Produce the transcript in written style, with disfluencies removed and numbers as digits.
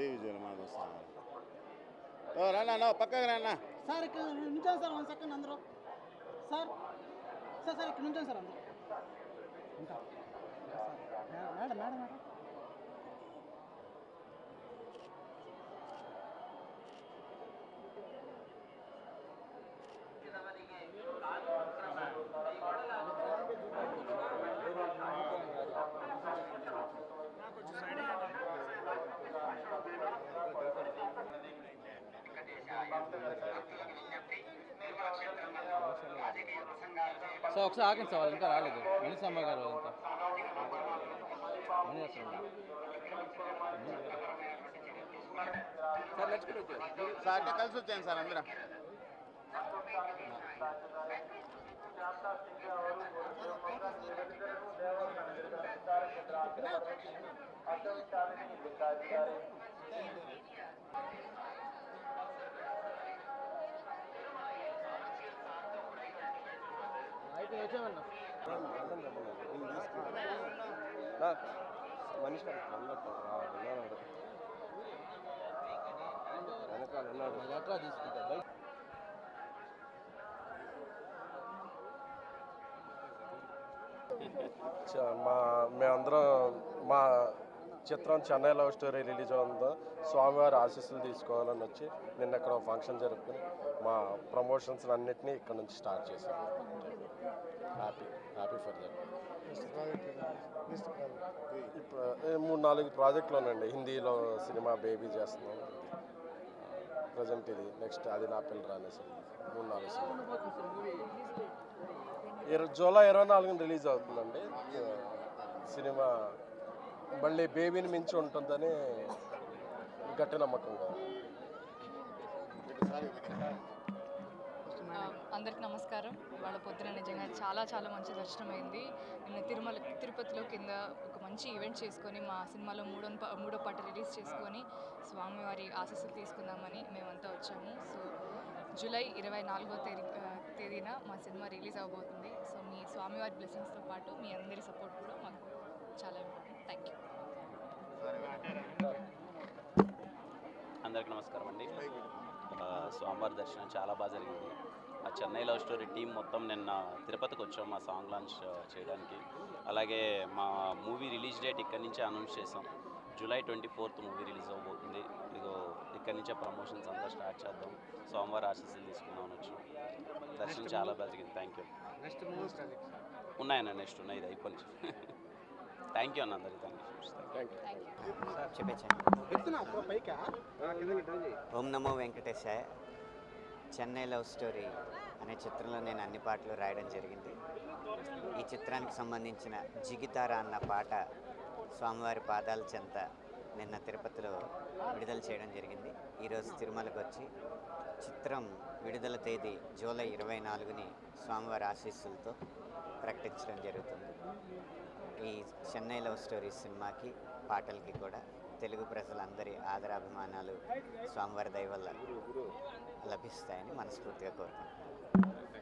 శ్రీ విజయ్ మనకు వస్తాను. రానా పక్కకు రానా సార్. ఇక్కడ నుంచాను సార్, 1 సెకండ్ అందరూ. సార్ సార్ సార్ ఇక్కడ నుంచాను సార్ అందరూ. ఉంటా మేడం మేడం మేడం. సార్ ఒకసారి ఆగండి సార్, వాళ్ళు ఇంకా రాలేదు. మణిసమ్మ గారు ఇంకా సార్ నచ్చుకుంటూ సార్ అంటే కలిసి వచ్చాను సార్ అందరం. అయితే వచ్చామన్నా మనిషి వెనకాల ఉన్నాడు. ఎట్లా తీసుకుంటా మేమందరం మా చిత్రం చెన్నై లవ్ స్టోరీ రిలీజ్ అవుతుందో స్వామివారి ఆశీస్సులు తీసుకోవాలని వచ్చి నిన్న ఇక్కడ ఫంక్షన్ జరుపుకుని మా ప్రమోషన్స్ అన్నిటినీ ఇక్కడ నుంచి స్టార్ట్ చేశాం. Happy for that. ఇప్పుడు 3-4 ప్రాజెక్టులు ఉన్నాయండి. హిందీలో సినిమా బేబీ చేస్తున్నాం, ప్రజెంట్ ఇది, నెక్స్ట్ అది నా పిల్ల రానేసి 3-4 సినిమా. జూలై 24న రిలీజ్ అవుతుందండి సినిమా. మళ్ళీ బేబీని మించి ఉంటుందని గట్టి నమ్మకంగా. అందరికి నమస్కారం. ఇవాళ పొద్దున నిజంగా చాలా మంచి దర్శనమైంది. నిన్న తిరుపతిలో కింద ఒక మంచి ఈవెంట్ చేసుకొని మా సినిమాలో మూడో పాట రిలీజ్ చేసుకొని స్వామివారి ఆశీస్సులు తీసుకుందామని మేమంతా వచ్చాము. సో జూలై 24వ తేదీన మా సినిమా రిలీజ్ అవబోతుంది. సో మీ స్వామివారి బ్లెస్సింగ్స్తో పాటు మీ అందరి సపోర్ట్ కూడా మాకు చాలా ఇంపార్టెంట్. Thank you. అందరికి నమస్కారం అండి. స్వామివారి దర్శనం చాలా బాగా జరిగింది. మా చెన్నై లవ్ స్టోరీ టీం మొత్తం నిన్న తిరుపతికి వచ్చాం మా సాంగ్ లాంచ్ చేయడానికి. అలాగే మా మూవీ రిలీజ్ డేట్ ఇక్కడి నుంచే అనౌన్స్ చేసాం. జూలై 24th మూవీ రిలీజ్ అవబోతుంది. ఇదిగో ఇక్కడి నుంచే ప్రమోషన్స్ అంతా స్టార్ట్ చేద్దాం. సోమవారం ఆశీస్సులు తీసుకుందామని వచ్చాం. దర్శనం చాలా బాగా జరిగింది. Thank you. ఉన్నాయన్న, నెక్స్ట్ ఉన్నాయి, ఇది అయిపోయింది. థ్యాంక్ యూ అన్న అందరికీ. Thank you. Om Namo Venkatesaya. Chennai love story అనే చిత్రంలో నేను అన్ని పాటలు రాయడం జరిగింది. ఈ చిత్రానికి సంబంధించిన జిగితారా అన్న పాట స్వామివారి పాదాల చెంత నిన్న తిరుపతిలో విడుదల చేయడం జరిగింది. ఈరోజు తిరుమలకు వచ్చి చిత్రం విడుదల తేదీ జూలై 24ని స్వామివారి ఆశీస్సులతో ప్రకటించడం జరుగుతుంది. ఈ చెన్నై లవ్ స్టోరీ సినిమాకి పాటలకి కూడా తెలుగు ప్రజలందరి ఆదరాభిమానాలు స్వామివారి దయ వల్ల లభిస్తాయని మనస్ఫూర్తిగా కోరుకుంటున్నాను.